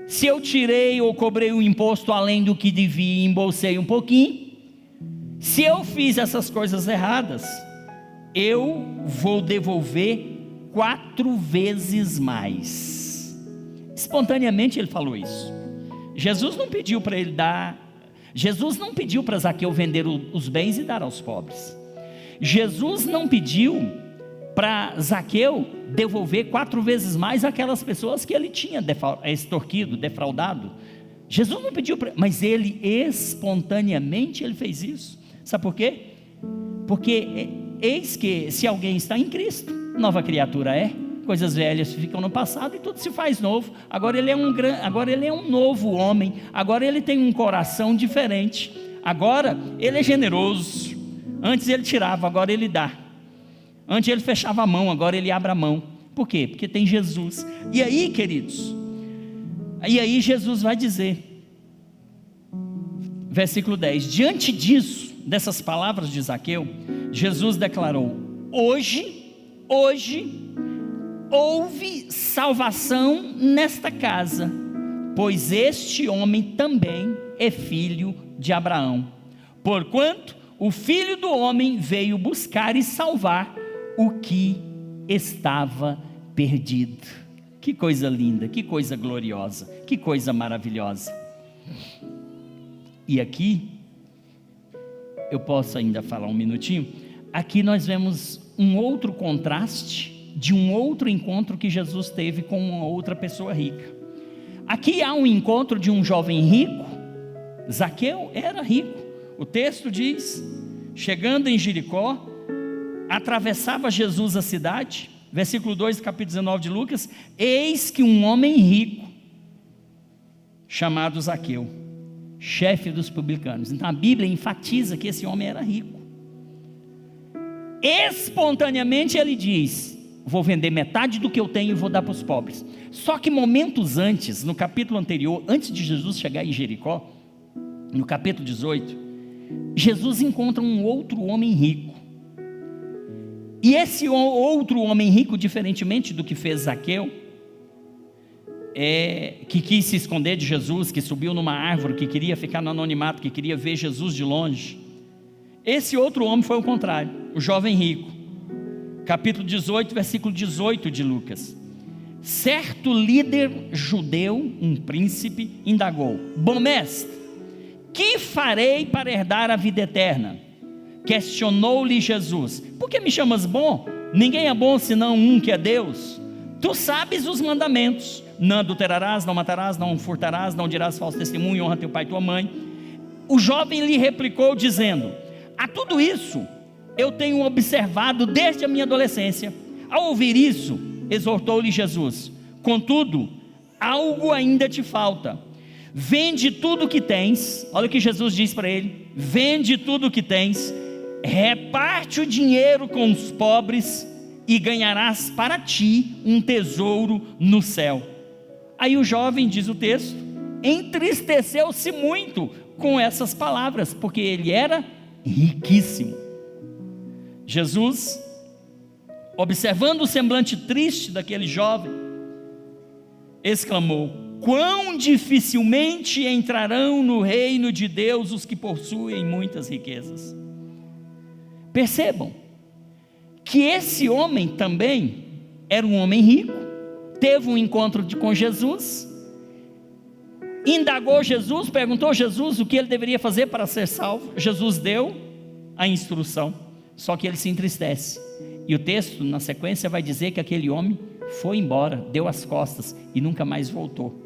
se eu tirei ou cobrei um imposto além do que devia e embolsei um pouquinho, se eu fiz essas coisas erradas, eu vou devolver 4 vezes mais. Espontaneamente ele falou isso. Jesus não pediu para ele dar. Jesus não pediu para Zaqueu vender os bens e dar aos pobres. Jesus não pediu para Zaqueu devolver 4 vezes mais aquelas pessoas que ele tinha extorquido, defraudado. Jesus não pediu mas ele espontaneamente ele fez isso. Sabe por quê? Porque eis que se alguém está em Cristo, nova criatura é, coisas velhas ficam no passado e tudo se faz novo. Agora ele é um novo homem, agora ele tem um coração diferente, agora ele é generoso. Antes ele tirava, agora ele dá. Antes ele fechava a mão, agora ele abre a mão. Por quê? Porque tem Jesus. E aí, queridos, Jesus vai dizer, versículo 10, diante disso, dessas palavras de Zaqueu, Jesus declarou: hoje houve salvação nesta casa, pois este homem também é filho de Abraão, porquanto o Filho do Homem veio buscar e salvar o que estava perdido. Que coisa linda, que coisa gloriosa, que coisa maravilhosa. E aqui, eu posso ainda falar um minutinho, aqui nós vemos um outro contraste, de um outro encontro que Jesus teve com uma outra pessoa rica. Aqui há um encontro de um jovem rico. Zaqueu era rico, o texto diz, chegando em Jericó, atravessava Jesus a cidade, versículo 2, capítulo 19 de Lucas, eis que um homem rico, chamado Zaqueu, chefe dos publicanos. Então a Bíblia enfatiza que esse homem era rico. Espontaneamente ele diz: vou vender metade do que eu tenho e vou dar para os pobres. Só que momentos antes, no capítulo anterior, antes de Jesus chegar em Jericó, no capítulo 18, Jesus encontra um outro homem rico. E esse outro homem rico, diferentemente do que fez Zaqueu, que quis se esconder de Jesus, que subiu numa árvore, que queria ficar no anonimato, que queria ver Jesus de longe, esse outro homem foi o contrário, o jovem rico. Capítulo 18, versículo 18 de Lucas. Certo líder judeu, um príncipe, indagou: bom mestre, que farei para herdar a vida eterna? Questionou-lhe Jesus: por que me chamas bom? Ninguém é bom senão um, que é Deus. Tu sabes os mandamentos: não adulterarás, não matarás, não furtarás, não dirás falso testemunho, honra teu pai e tua mãe. O jovem lhe replicou dizendo: a tudo isso eu tenho observado desde a minha adolescência. Ao ouvir isso, exortou-lhe Jesus: contudo, algo ainda te falta. Vende tudo o que tens. Olha o que Jesus diz para ele: vende tudo o que tens, reparte o dinheiro com os pobres e ganharás para ti um tesouro no céu. Aí o jovem, diz o texto, entristeceu-se muito com essas palavras, porque ele era riquíssimo. Jesus, observando o semblante triste daquele jovem, exclamou: quão dificilmente entrarão no reino de Deus os que possuem muitas riquezas. Percebam que esse homem também era um homem rico, teve um encontro com Jesus, indagou Jesus, perguntou Jesus o que ele deveria fazer para ser salvo. Jesus deu a instrução, só que ele se entristece, e o texto na sequência vai dizer que aquele homem foi embora, deu as costas e nunca mais voltou.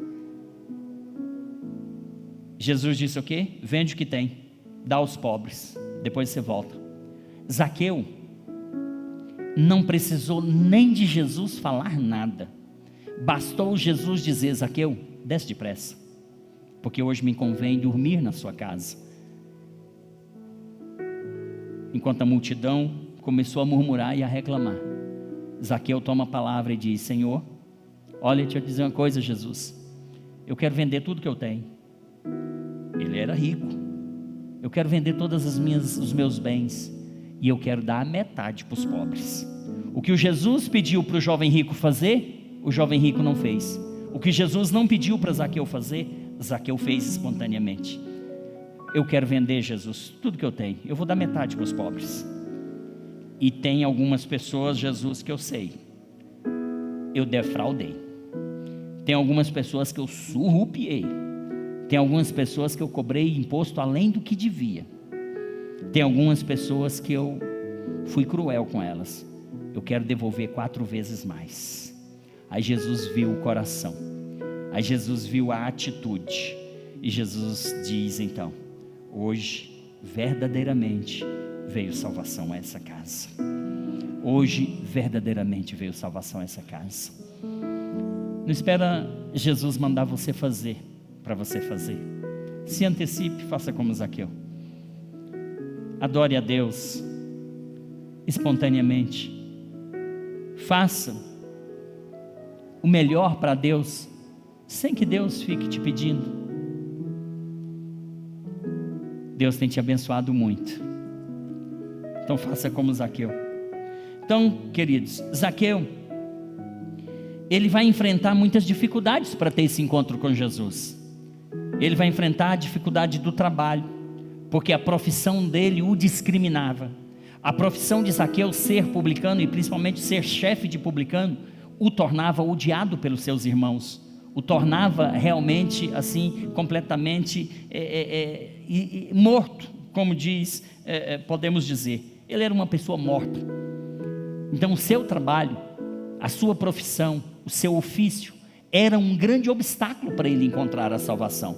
Jesus disse o quê? Vende o que tem, dá aos pobres, depois você volta. Zaqueu não precisou nem de Jesus falar nada, bastou Jesus dizer: Zaqueu, desce depressa, porque hoje me convém dormir na sua casa. Enquanto a multidão começou a murmurar e a reclamar, Zaqueu toma a palavra e diz: Senhor, olha, deixa eu dizer uma coisa, Jesus, eu quero vender tudo que eu tenho. Ele era rico. Eu quero vender todos os meus bens e eu quero dar a metade para os pobres. O que o Jesus pediu para o jovem rico fazer, o jovem rico não fez. O que Jesus não pediu para Zaqueu fazer, Zaqueu fez espontaneamente. Eu quero vender, Jesus, tudo que eu tenho, eu vou dar metade para os pobres. E tem algumas pessoas, Jesus, que eu sei, eu defraudei. Tem algumas pessoas que eu surrupiei. Tem algumas pessoas que eu cobrei imposto além do que devia. Tem algumas pessoas que eu fui cruel com elas. Eu quero devolver 4 vezes mais. Aí Jesus viu o coração. Aí Jesus viu a atitude. E Jesus diz então: hoje, verdadeiramente, veio salvação a essa casa. hoje verdadeiramente veio salvação a essa casa. Não espera Jesus mandar você fazer, para você fazer. Se antecipe, faça como Zaqueu. Adore a Deus espontaneamente. Faça o melhor para Deus, sem que Deus fique te pedindo. Deus tem te abençoado muito. Então faça como Zaqueu. Então, queridos, Zaqueu, ele vai enfrentar muitas dificuldades para ter esse encontro com Jesus. Ele vai enfrentar a dificuldade do trabalho, porque a profissão dele o discriminava. A profissão de Zaqueu, ser publicano, e principalmente ser chefe de publicano, o tornava odiado pelos seus irmãos, o tornava realmente assim, completamente morto, como podemos dizer. Ele era uma pessoa morta. Então o seu trabalho, a sua profissão, o seu ofício, era um grande obstáculo para ele encontrar a salvação.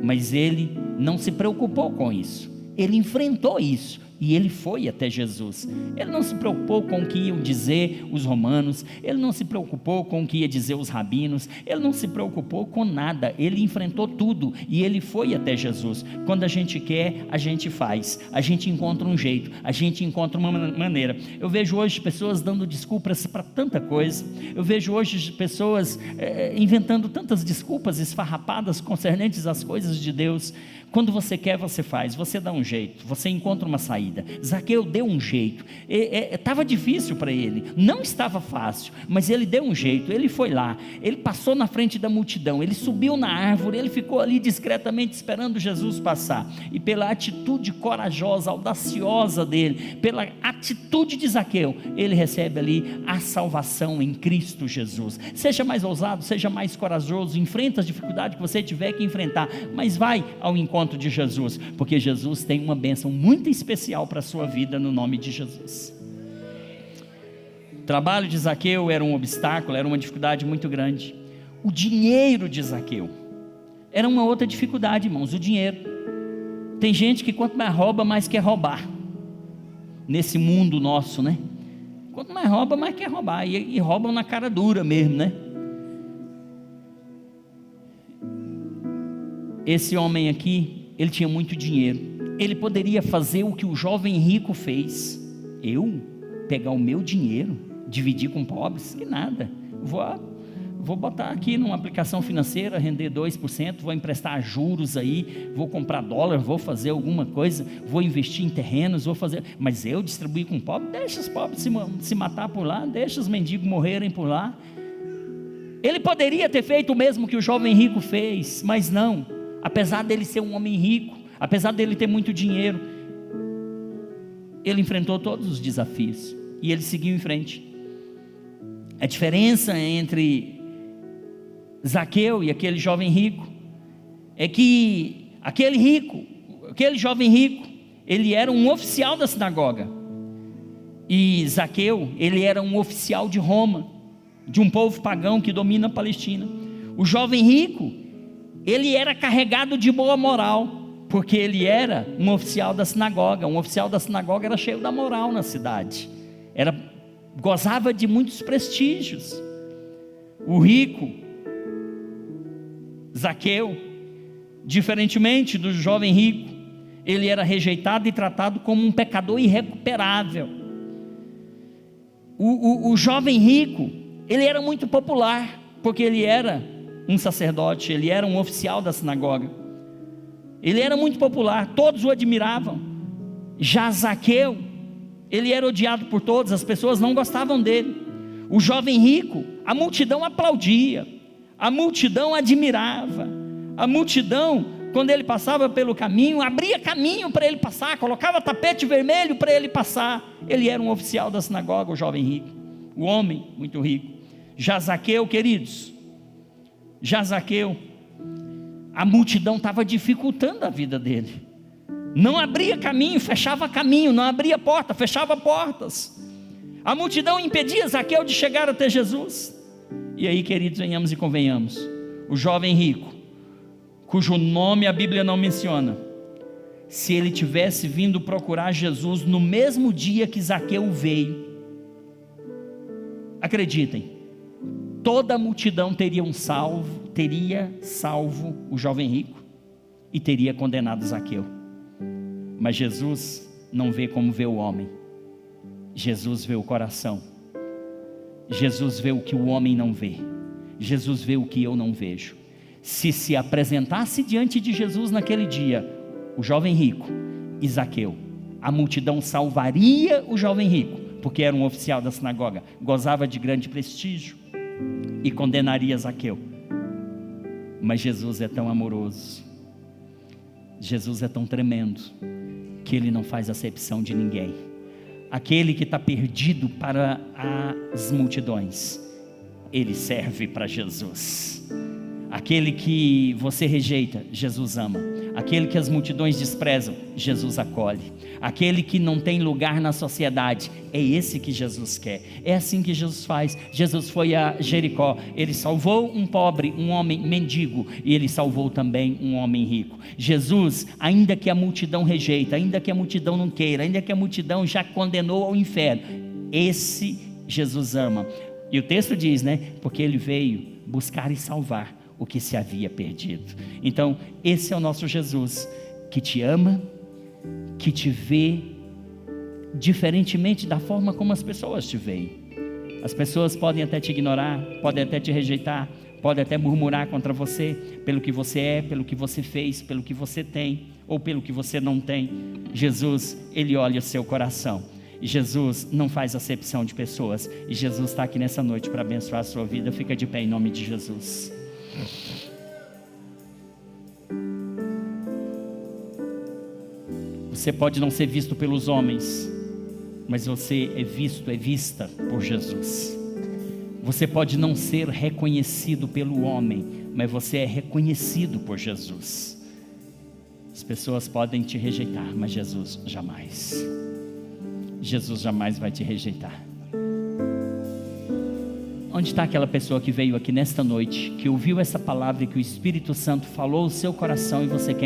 Mas ele não se preocupou com isso, ele enfrentou isso, e ele foi até Jesus. Ele não se preocupou com o que iam dizer os romanos, ele não se preocupou com o que ia dizer os rabinos, ele não se preocupou com nada, ele enfrentou tudo, e ele foi até Jesus. Quando a gente quer, a gente faz, a gente encontra um jeito, a gente encontra uma maneira. Eu vejo hoje pessoas dando desculpas para tanta coisa, eu vejo hoje pessoas inventando tantas desculpas esfarrapadas concernentes às coisas de Deus. Quando você quer, você faz, você dá um jeito, você encontra uma saída. Zaqueu deu um jeito, estava difícil para ele, não estava fácil, mas ele deu um jeito, ele foi lá, ele passou na frente da multidão, ele subiu na árvore, ele ficou ali discretamente esperando Jesus passar, e pela atitude corajosa, audaciosa dele, pela atitude de Zaqueu, ele recebe ali a salvação em Cristo Jesus. Seja mais ousado, seja mais corajoso, enfrenta as dificuldades que você tiver que enfrentar, mas vai ao encontro de Jesus, porque Jesus tem uma bênção muito especial para a sua vida, no nome de Jesus. O trabalho de Zaqueu era um obstáculo, era uma dificuldade muito grande. O dinheiro de Zaqueu era uma outra dificuldade, irmãos. O dinheiro, tem gente que quanto mais rouba, mais quer roubar, nesse mundo nosso, né? Quanto mais rouba, mais quer roubar, e roubam na cara dura mesmo, né? Esse homem aqui, ele tinha muito dinheiro, ele poderia fazer o que o jovem rico fez. Eu pegar o meu dinheiro, dividir com pobres, que nada, vou botar aqui numa aplicação financeira, render 2%, vou emprestar juros aí, vou comprar dólar, vou fazer alguma coisa, vou investir em terrenos, mas eu distribuir com pobre, deixa os pobres se matar por lá, deixa os mendigos morrerem por lá. Ele poderia ter feito o mesmo que o jovem rico fez, mas não. Apesar dele ser um homem rico, apesar dele ter muito dinheiro, ele enfrentou todos os desafios e ele seguiu em frente. A diferença entre Zaqueu e aquele jovem rico é que aquele jovem rico, ele era um oficial da sinagoga, e Zaqueu, ele era um oficial de Roma, de um povo pagão que domina a Palestina. O jovem rico, ele era carregado de boa moral, porque ele era um oficial da sinagoga. Um oficial da sinagoga era cheio da moral na cidade, gozava de muitos prestígios. O rico, Zaqueu, diferentemente do jovem rico, ele era rejeitado e tratado como um pecador irrecuperável. O jovem rico, ele era muito popular, porque ele era um sacerdote, ele era um oficial da sinagoga, ele era muito popular, todos o admiravam. Já Zaqueu, ele era odiado por todos, as pessoas não gostavam dele. O jovem rico, a multidão aplaudia, a multidão admirava, a multidão, quando ele passava pelo caminho, abria caminho para ele passar, colocava tapete vermelho para ele passar. Ele era um oficial da sinagoga, o jovem rico, o homem muito rico. Já Zaqueu, queridos, a multidão estava dificultando a vida dele, não abria caminho, fechava caminho, não abria porta, fechava portas. A multidão impedia Zaqueu de chegar até Jesus. E aí, queridos, venhamos e convenhamos, o jovem rico, cujo nome a Bíblia não menciona, se ele tivesse vindo procurar Jesus no mesmo dia que Zaqueu veio, Acreditem, toda a multidão teria salvo o jovem rico e teria condenado Zaqueu. Mas Jesus não vê como vê o homem. Jesus vê o coração. Jesus vê o que o homem não vê. Jesus vê o que eu não vejo. Se apresentasse diante de Jesus naquele dia o jovem rico e Zaqueu, a multidão salvaria o jovem rico, porque era um oficial da sinagoga, gozava de grande prestígio, e condenaria Zaqueu. Mas Jesus é tão amoroso, Jesus é tão tremendo, que Ele não faz acepção de ninguém. Aquele que está perdido para as multidões, Ele serve para Jesus. Aquele que você rejeita, Jesus ama. Aquele que as multidões desprezam, Jesus acolhe. Aquele que não tem lugar na sociedade, é esse que Jesus quer. É assim que Jesus faz. Jesus foi a Jericó, Ele salvou um pobre, um homem mendigo, e Ele salvou também um homem rico. Jesus, ainda que a multidão rejeita, ainda que a multidão não queira, ainda que a multidão já condenou ao inferno, esse Jesus ama. E o texto diz, porque Ele veio buscar e salvar o que se havia perdido. Então esse é o nosso Jesus, que te ama, que te vê diferentemente da forma como as pessoas te veem. As pessoas podem até te ignorar, podem até te rejeitar, podem até murmurar contra você, pelo que você é, pelo que você fez, pelo que você tem, ou pelo que você não tem. Jesus, Ele olha o seu coração, e Jesus não faz acepção de pessoas, e Jesus está aqui nessa noite para abençoar a sua vida. Fica de pé em nome de Jesus. Você pode não ser visto pelos homens, mas você é visto, é vista por Jesus. Você pode não ser reconhecido pelo homem, mas você é reconhecido por Jesus. As pessoas podem te rejeitar, mas Jesus jamais. Jesus jamais vai te rejeitar. Onde está aquela pessoa que veio aqui nesta noite, que ouviu essa palavra e que o Espírito Santo falou ao seu coração e você quer